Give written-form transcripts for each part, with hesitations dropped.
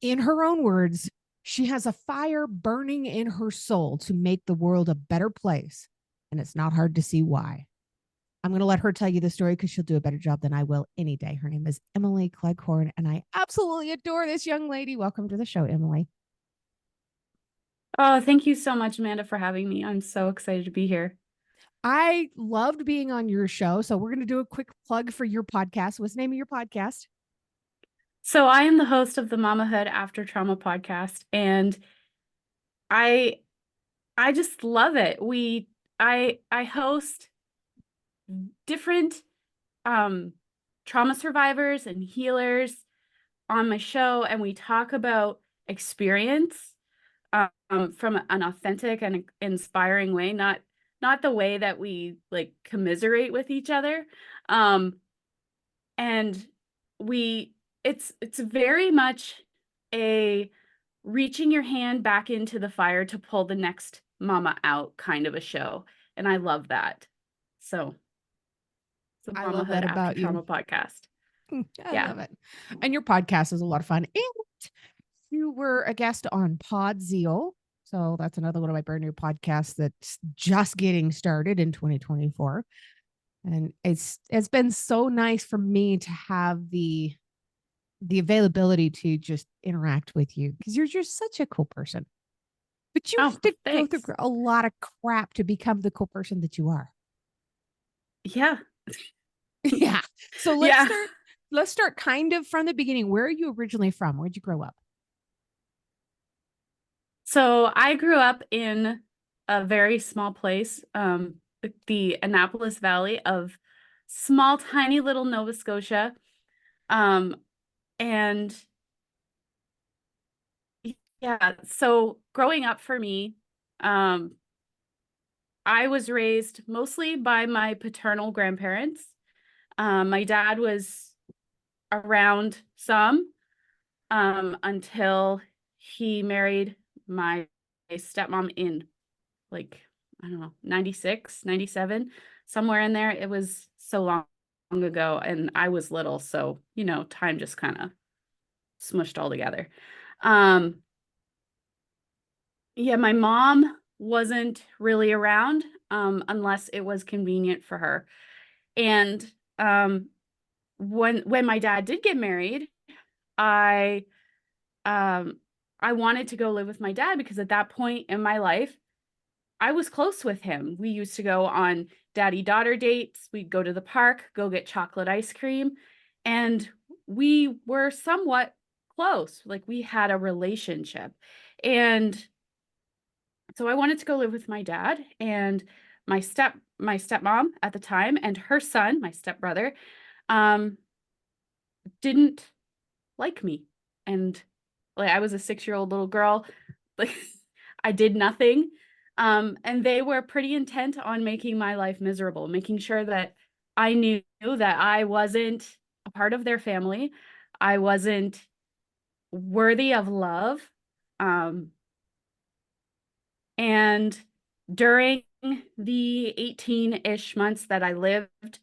In her own words, she has a fire burning in her soul to make the world a better place. And it's not hard to see why. I'm going to let her tell you the story because she'll do a better job than I will any day. Her name is Emily Cleghorn, and I absolutely adore this young lady. Welcome to the show, Emily. Oh, thank you so much, Amanda, for having me. I'm so excited to be here. I loved being on your show. So we're going to do a quick plug for your podcast. What's the name of your podcast? So I am the host of the Mamahood After Trauma podcast, and I I just love it. I host different um trauma survivors and healers on my show, and we talk about experience from an authentic and inspiring way, not the way that we like commiserate with each other. Um, and we it's very much a reaching your hand back into the fire to pull the next mama out kind of a show, and I love that. So it's a I love Mamahood that After about you. Trauma podcast. I Yeah. love it. And your podcast is a lot of fun. And you were a guest on Podzeal. So that's another one of my brand new podcasts that's just getting started in 2024. And it's been so nice for me to have the availability to just interact with you because you're just such a cool person. But you Oh, have to go through thanks. a lot of crap to become the cool person that you are. Yeah. Yeah. So let's Yeah. start let's start kind of from the beginning. Where are you originally from? Where'd you grow up? So I grew up in a very small place, the Annapolis Valley of small, tiny little Nova Scotia. Um, and yeah, so growing up for me, um, I was raised mostly by my paternal grandparents. My dad was around some until he married my stepmom in like, I don't know, 96, 97, somewhere in there. It was so long ago, and I was little, so, time just kind of smushed all together. Um, yeah, my mom wasn't really around unless it was convenient for her. And um, when my dad did get married, I um, I wanted to go live with my dad because at that point in my life, I was close with him. We used to go on daddy-daughter dates. We'd go to the park, go get chocolate ice cream, and we were somewhat close. Like we had a relationship. And so I wanted to go live with my dad and my stepmom at the time and her son, my stepbrother, um, didn't like me. And like I was a 6-year-old little girl. Like I did nothing. And they were pretty intent on making my life miserable, making sure that I knew that I wasn't a part of their family. I wasn't worthy of love. Um, and during the 18-ish months that I lived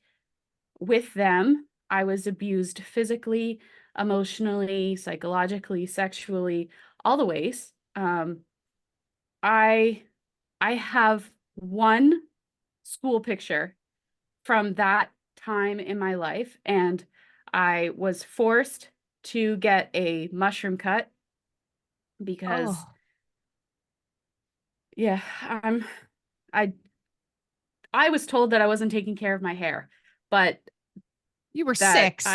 with them, I was abused physically, emotionally, psychologically, sexually, all the ways. I I have one school picture from that time in my life, and I was forced to get a mushroom cut because Oh, yeah, I I was told that I wasn't taking care of my hair, but you were that 6.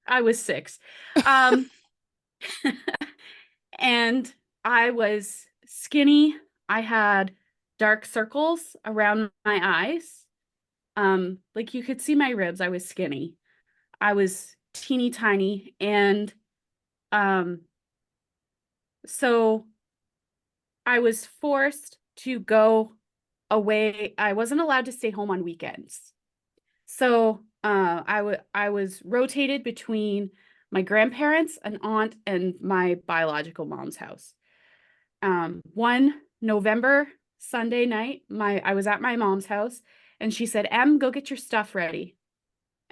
I was 6. Um and I was skinny. I had dark circles around my eyes. Like you could see my ribs. I was skinny. I was teeny tiny. And um, so I was forced to go away. I wasn't allowed to stay home on weekends. So I was rotated between my grandparents, an aunt, and my biological mom's house. One November Sunday night, I was at my mom's house and she said, "Em, go get your stuff ready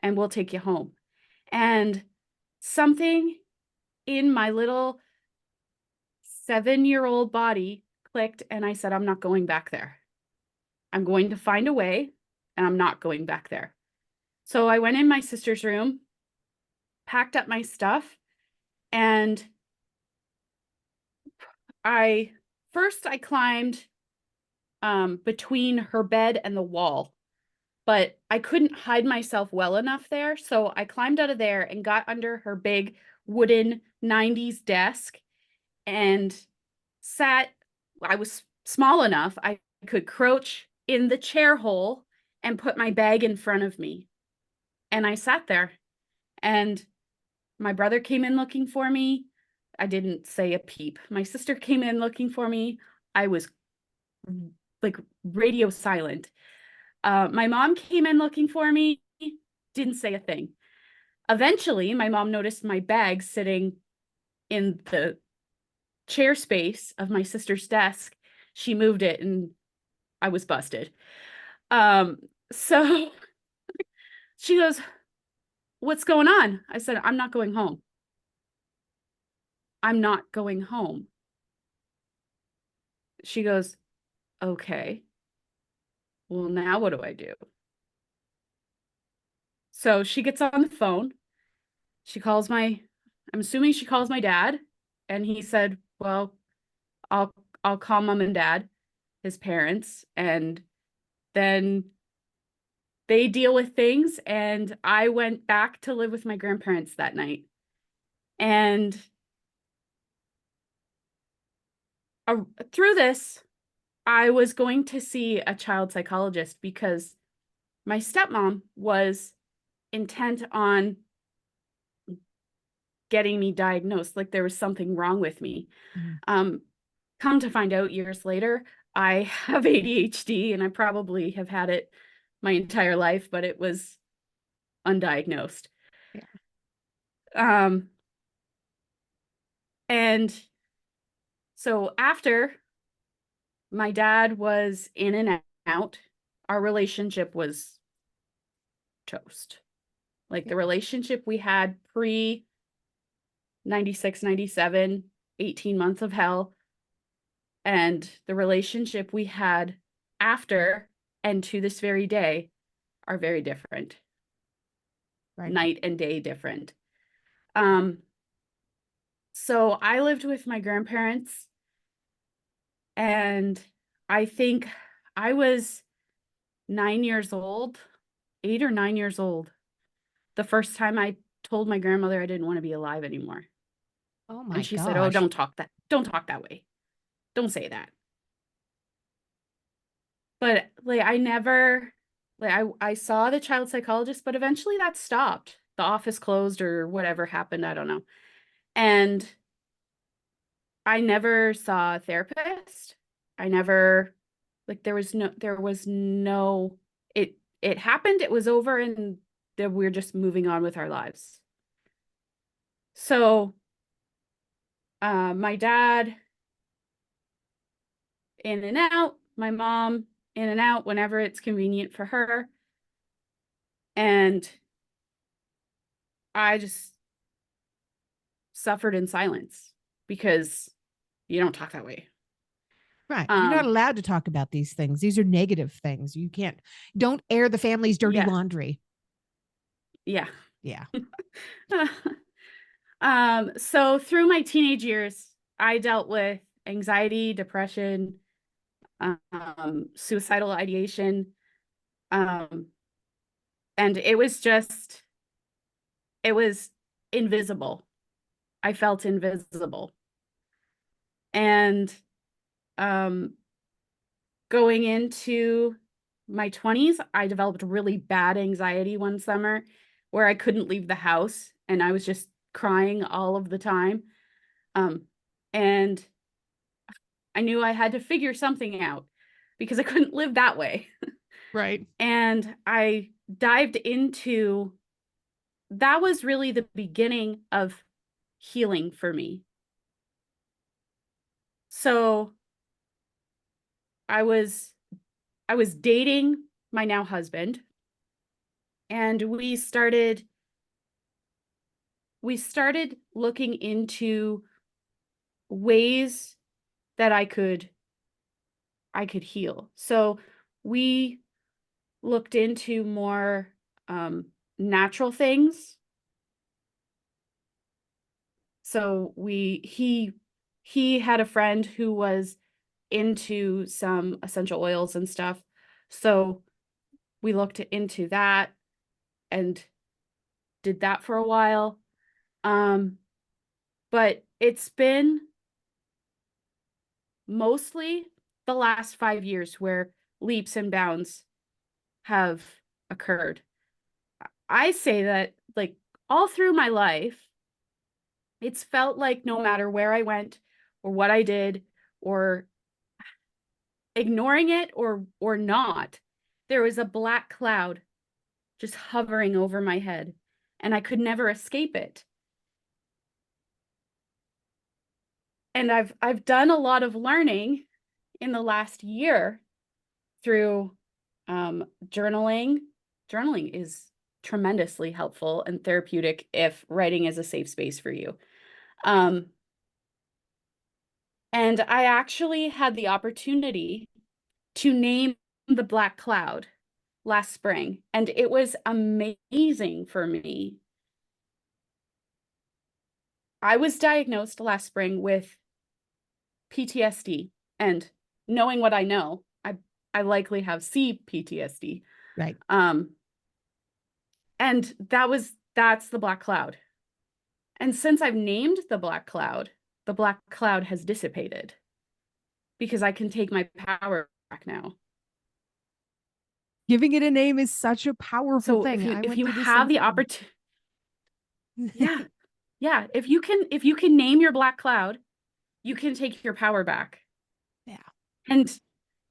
and we'll take you home." And something in my little 7-year-old body clicked, and I said, I'm not going back there. I'm going to find a way, and I'm not going back there. So I went in my sister's room, packed up my stuff, and I climbed between her bed and the wall, but I couldn't hide myself well enough there. So I climbed out of there and got under her big wooden 90s desk and sat. I was small enough, I could crouch in the chair hole and put my bag in front of me. And I sat there, and my brother came in looking for me. I didn't say a peep. My sister came in looking for me. I was like radio silent. My mom came in looking for me, didn't say a thing. Eventually, my mom noticed my bag sitting in the chair space of my sister's desk. She moved it, and I was busted. So she goes, "What's going on?" I said, "I'm not going home. I'm not going home." She goes, "Okay, well, now what do I do?" So she gets on the phone. She calls I'm assuming she calls my dad, and he said, "Well, I'll I'll call mom and dad, his parents, and then they deal with things." And I went back to live with my grandparents that night. And through this, I was going to see a child psychologist because my stepmom was intent on getting me diagnosed, like there was something wrong with me. Mhm. Come to find out years later, I have ADHD, and I probably have had it my entire life, but it was undiagnosed. Yeah. And so after my dad was in and out, our relationship was toast. Like the Yeah. relationship we had pre 96, 97, 18 months of hell, and the relationship we had after and to this very day are very different. Right. Night and day different. So I lived with my grandparents, and I think I was 9 years old, 8 or 9 years old, the first time I told my grandmother I didn't want to be alive anymore. Oh And my she said, "Oh, gosh. don't talk that way. Don't say that." But like I never like I saw the child psychologist, but eventually that stopped. The office closed or whatever happened, I don't know. And I never saw a therapist. I never like there was no it happened, it was over, and that we're just moving on with our lives. So my dad in and out, my mom in and out whenever it's convenient for her. And I just suffered in silence because you don't talk that way. Right. You're not Um, allowed to talk about these things. These are negative things. You can't, don't air the family's dirty yeah, laundry. yeah. Yeah. So through my teenage years, I dealt with anxiety, depression, suicidal ideation. Um, and it was invisible. I felt invisible. And um, going into my 20s, I developed really bad anxiety one summer where I couldn't leave the house and I was just crying all of the time. And I knew I had to figure something out because I couldn't live that way. Right. And I dived into that was really the beginning of healing for me. So I was I was dating my now husband, and we started looking into ways that I could heal. So we looked into more natural things. So he had a friend who was into some essential oils and stuff. So we looked into that and did that for a while. But it's been mostly the last 5 years where leaps and bounds have occurred. I say that like all through my life, it's felt like no matter where I went or what I did or ignoring it or not, there was a black cloud just hovering over my head and I could never escape it. And I've done a lot of learning in the last year through journaling. Journaling is tremendously helpful and therapeutic if writing is a safe space for you. And I actually had the opportunity to name the black cloud last spring, and it was amazing for me. I was diagnosed last spring with PTSD, and knowing what I know, I likely have CPTSD. Right. And that's the black cloud. And since I've named the black cloud has dissipated because I can take my power back now. Giving it a name is such a powerful So thing. if you have the opportunity, yeah, yeah, if you can name your black cloud, you can take your power back. Yeah. And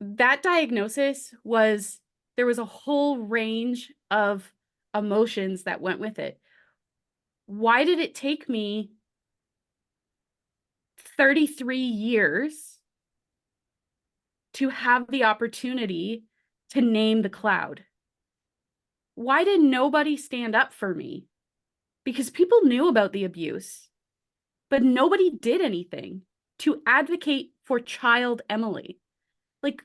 that diagnosis there was a whole range of emotions that went with it. Why did it take me 33 years to have the opportunity to name the cloud? Why did nobody stand up for me? Because people knew about the abuse, but nobody did anything to advocate for child Emily. Like,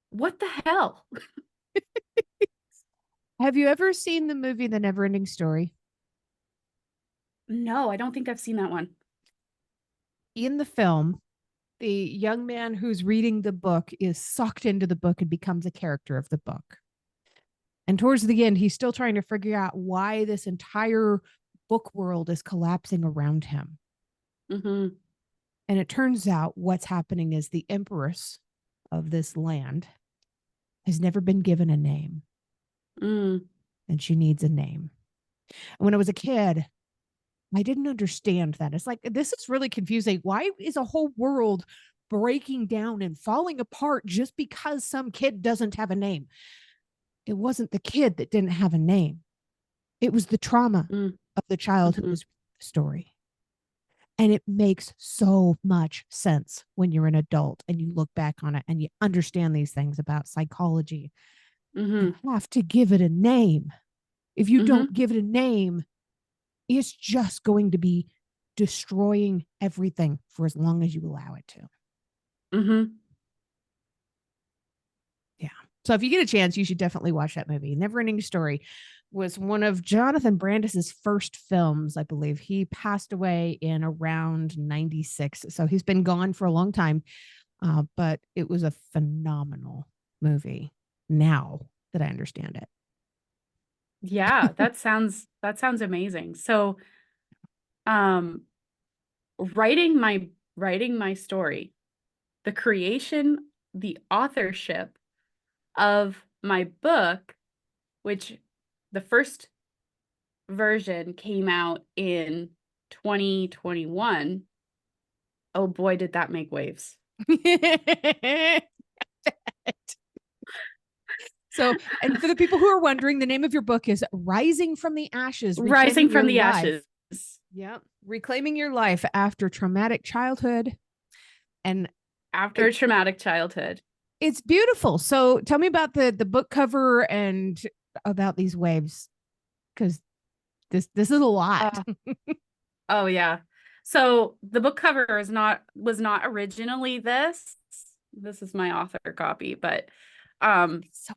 what the hell? Have you ever seen the movie The Neverending Story? No, I don't think I've seen that one. In the film, the young man who's reading the book is sucked into the book and becomes a character of the book. And towards the end, he's still trying to figure out why this entire book world is collapsing around him. Mm-hmm. And it turns out what's happening is the empress of this land has never been given a name. Mm. And she needs a name. And when I was a kid, I didn't understand that. It's like, this is really confusing. Why is a whole world breaking down and falling apart just because some kid doesn't have a name? It wasn't the kid that didn't have a name. It was the trauma of the child who was the story. And it makes so much sense when you're an adult and you look back on it and you understand these things about psychology. You have to give it a name. If you don't give it a name, it's just going to be destroying everything for as long as you allow it to. Yeah. So if you get a chance, you should definitely watch that movie. Neverending Story was one of Jonathan Brandis's first films, I believe. He passed away in around 96. So he's been gone for a long time. But it was a phenomenal movie now that I understand it. Yeah, that sounds amazing. So, writing my story, the creation, the authorship of my book, which the first version came out in 2021. Oh boy, did that make waves. So, and for the people who are wondering, the name of your book is Rising from the Ashes. Rising from the Ashes. Yeah. Reclaiming your life after traumatic childhood and after a traumatic childhood. It's beautiful. So tell me about the book cover and about these waves, because this is a lot. Oh yeah. So the book cover was not originally this. This is my author copy, but So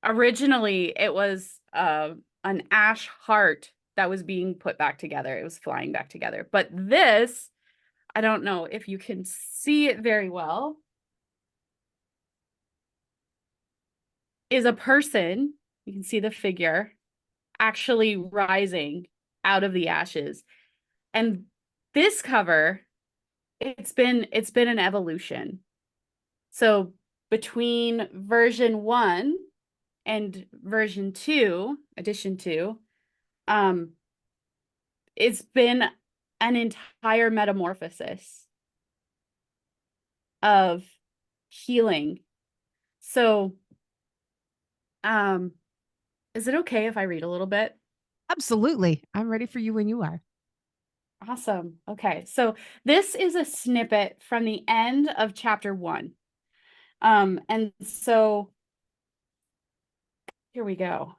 originally it was an ash heart that was being put back together. It was flying back together. But this, I don't know if you can see it very well, is a person. You can see the figure actually rising out of the ashes. And this cover, it's been an evolution. So between version 1 and version 2, edition 2, um, it's been an entire metamorphosis of healing. So, is it okay if I read a little bit? absolutely. I'm ready for you when you are. Awesome. Okay. So this is a snippet from the end of chapter 1. And so here we go.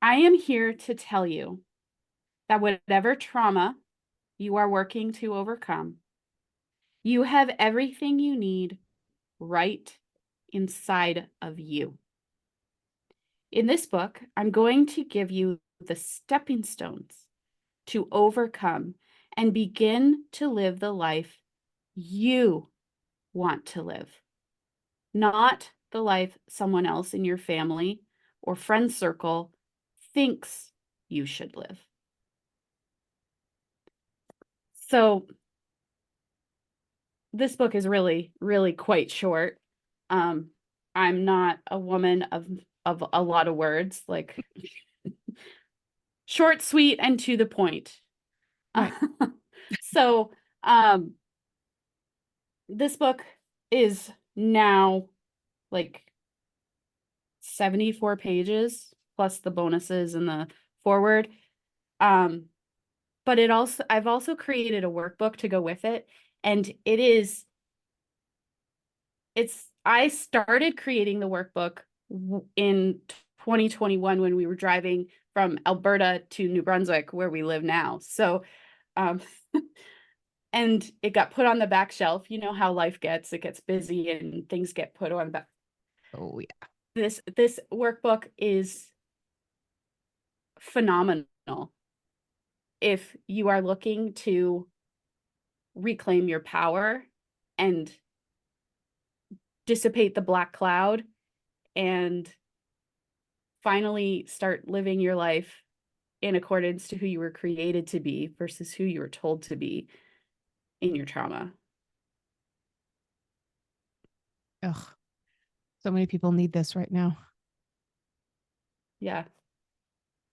I am here to tell you that whatever trauma you are working to overcome, you have everything you need right inside of you. In this book, I'm going to give you the stepping stones to overcome and begin to live the life you want to live, not the life someone else in your family or friend circle thinks you should live. So this book is really, really quite short. Um, I'm not a woman of a lot of words, like short, sweet, and to the point. Right. So this book is now like 74 pages plus the bonuses and the forward. But I've also created a workbook to go with it. And I started creating the workbook in 2021 when we were driving from Alberta to New Brunswick, where we live now. So, um, and it got put on the back shelf. You know how life gets, it gets busy and things get put on back. Oh, yeah. This workbook is phenomenal if you are looking to reclaim your power and dissipate the black cloud and finally start living your life in accordance to who you were created to be versus who you were told to be in your trauma. Ugh. So many people need this right now. Yeah.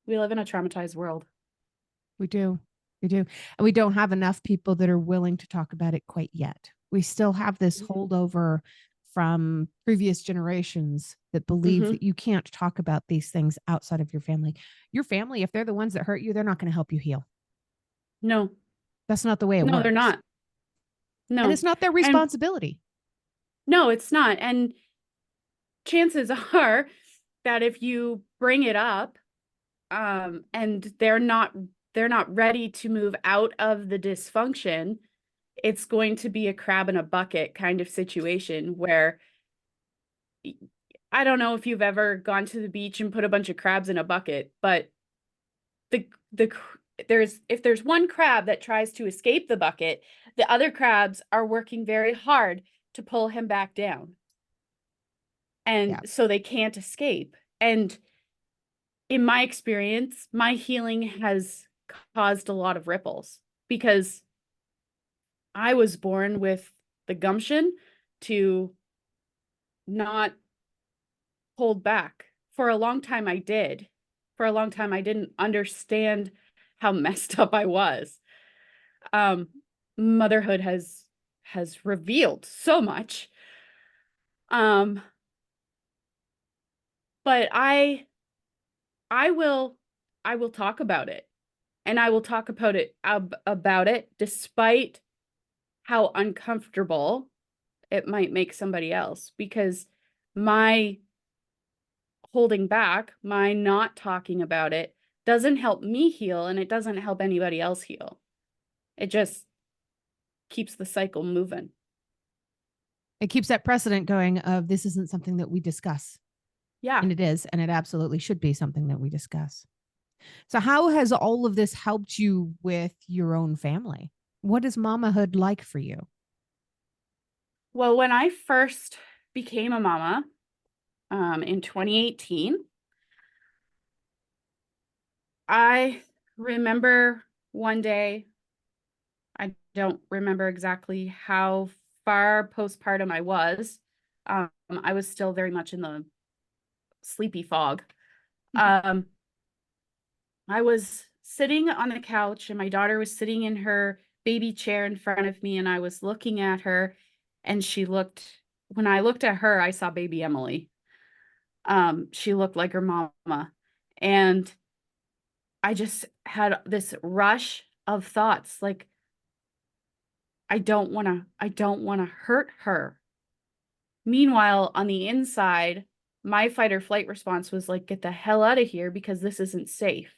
We live in a traumatized world. We do. We do. And we don't have enough people that are willing to talk about it quite yet. We still have this holdover from previous generations that believe Mm-hmm. that you can't talk about these things outside of your family. Your family, if they're the ones that hurt you, they're not going to help you heal. No, That's not the way it no, they're works. not. And No. it's not their And responsibility. no, it's not. And chances are that if you bring it up, and they're not ready to move out of the dysfunction, it's going to be a crab in a bucket kind of situation where I don't know if you've ever gone to the beach and put a bunch of crabs in a bucket, but the if there's one crab that tries to escape the bucket, the other crabs are working very hard to pull him back down. And Yeah. so they can't escape. And in my experience, my healing has caused a lot of ripples because I was born with the gumption to not hold back. For a long time, I did. For a long time, I didn't understand how messed up I was. Um, Motherhood has revealed so much. Um, but I will I will talk about it, and I will talk about it despite how uncomfortable it might make somebody else, because my holding back, my not talking about it doesn't help me heal, and it doesn't help anybody else heal. It just keeps the cycle moving. It keeps that precedent going of this isn't something that we discuss. Yeah. And it is, and it absolutely should be something that we discuss. So, how has all of this helped you with your own family? What is mamahood like for you? Well, when I first became a mama in 2018, I remember one day, I don't remember exactly how far postpartum I was. I was still very much in the sleepy fog. Um, I was sitting on the couch and my daughter was sitting in her baby chair in front of me, and I was looking at her, and when I looked at her, I saw baby Emily. She looked like her mama. And I just had this rush of thoughts like, I don't want to hurt her. Meanwhile, on the inside, my fight or flight response was like, get the hell out of here because this isn't safe.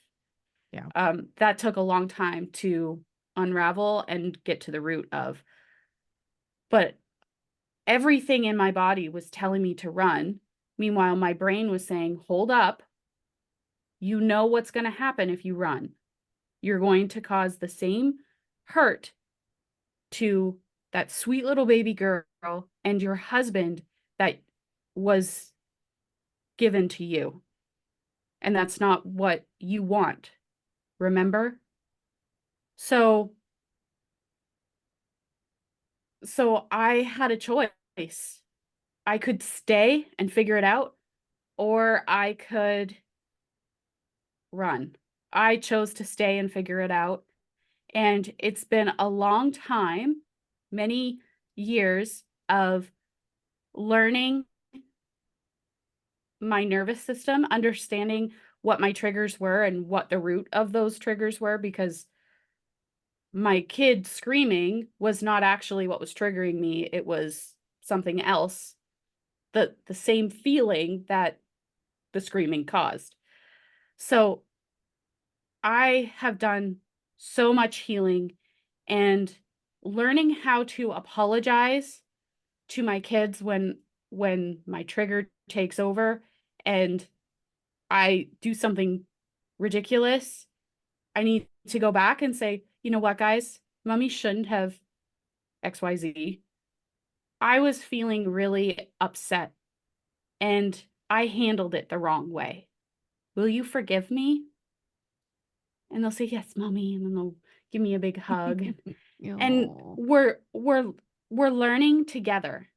Yeah. That took a long time to unravel and get to the root of. But everything in my body was telling me to run. Meanwhile, my brain was saying, hold up. You know what's going to happen if you run. You're going to cause the same hurt to that sweet little baby girl and your husband that was given to you. And that's not what you want. Remember? So I had a choice. I could stay and figure it out, or I could run. I chose to stay and figure it out. And it's been a long time, many years of learning my nervous system, understanding what my triggers were and what the root of those triggers were, because my kid screaming was not actually what was triggering me. It was something else, the same feeling that the screaming caused. So I have done so much healing and learning how to apologize to my kids when my trigger takes over and I do something ridiculous. I need to go back and say, you know what, guys, mommy shouldn't have XYZ. I was feeling really upset and I handled it the wrong way. Will you forgive me? And they'll say, yes, mommy. And then they'll give me a big hug. And Oh, we're learning together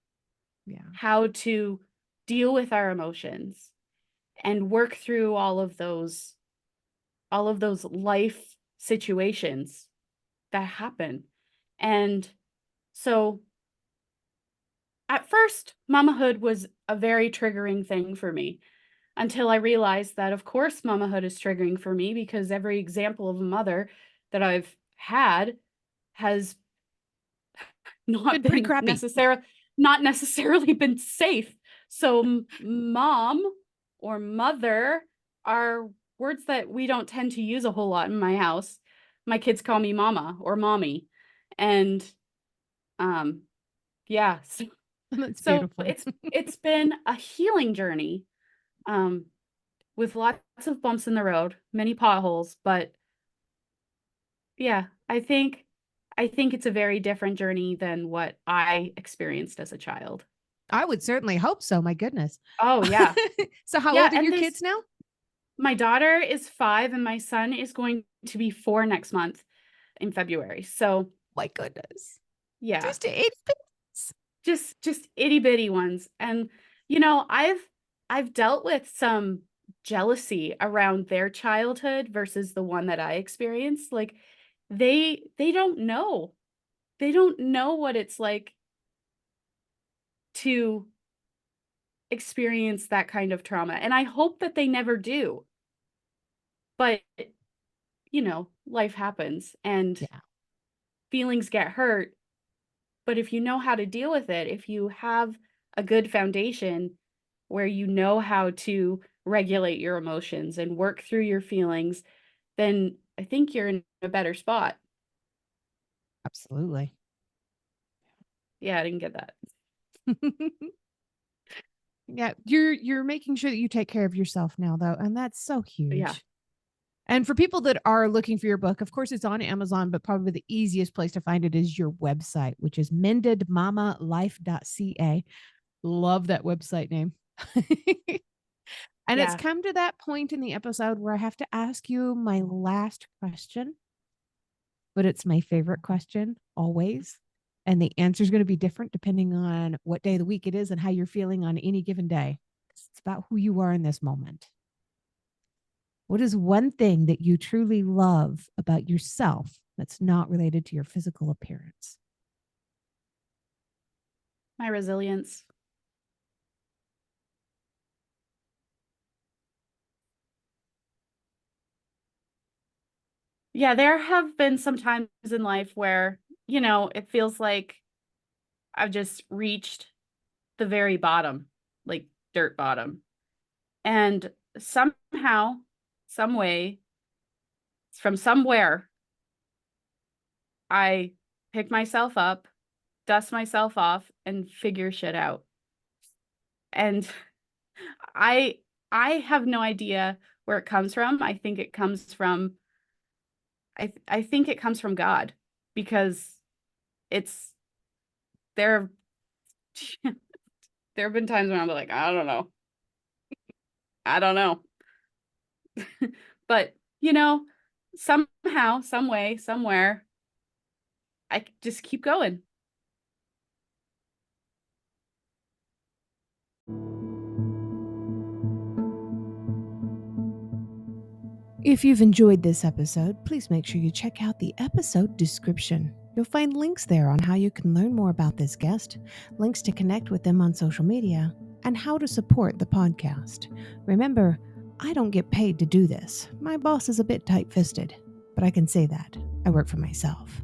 yeah. how to deal with our emotions and work through all of those life situations that happen. And so at first, mamahood was a very triggering thing for me until I realized that, of course, mamahood is triggering for me because every example of a mother that I've had has not Been pretty been crappy. not necessarily been safe. So mom or mother are words that we don't tend to use a whole lot in my house. My kids call me mama or mommy. And um yeah, That's so beautiful. it's been a healing journey um with lots of bumps in the road, many potholes, but yeah, I think it's a very different journey than what I experienced as a child. I would certainly hope so. My goodness. Oh, yeah. So, how Yeah, old are and your this kids now? my daughter is 5 and my son is going to be 4 next month in February. So, My goodness. yeah, Just 80 bits. just itty bitty ones. And I've dealt with some jealousy around their childhood versus the one that I experienced. Like they don't know. They don't know what it's like to experience that kind of trauma. And I hope that they never do. But, life happens and Yeah. feelings get hurt. But if you know how to deal with it, if you have a good foundation where you know how to regulate your emotions and work through your feelings, then I think you're in a better spot. Absolutely. Yeah, I didn't get that. Yeah, you're making sure that you take care of yourself now though, and that's so Yeah. huge. And for people that are looking for your book, of course it's on Amazon, but probably the easiest place to find it is your website, which is mendedmamalife.ca. Love that website name. And it's Yeah. come to that point in the episode where I have to ask you my last question, but it's my favorite question always. And the answer is going to be different depending on what day of the week it is and how you're feeling on any given day. It's about who you are in this moment. What is one thing that you truly love about yourself that's not related to your physical appearance? My resilience. Yeah, there have been some times in life where, it feels like I've just reached the very bottom, like dirt bottom. And somehow, some way, from somewhere, I pick myself up, dust myself off, and figure shit out. And I I have no idea where it comes from. I think it comes from God, because it's there there have been times when I'm like, I don't know. I don't know. But, somehow, some way, somewhere, just keep going. If you've enjoyed this episode, please make sure you check out the episode description. You'll find links there on how you can learn more about this guest, links to connect with them on social media, and how to support the podcast. Remember, I don't get paid to do this. My boss is a bit tight-fisted, but I can say that. I work for myself.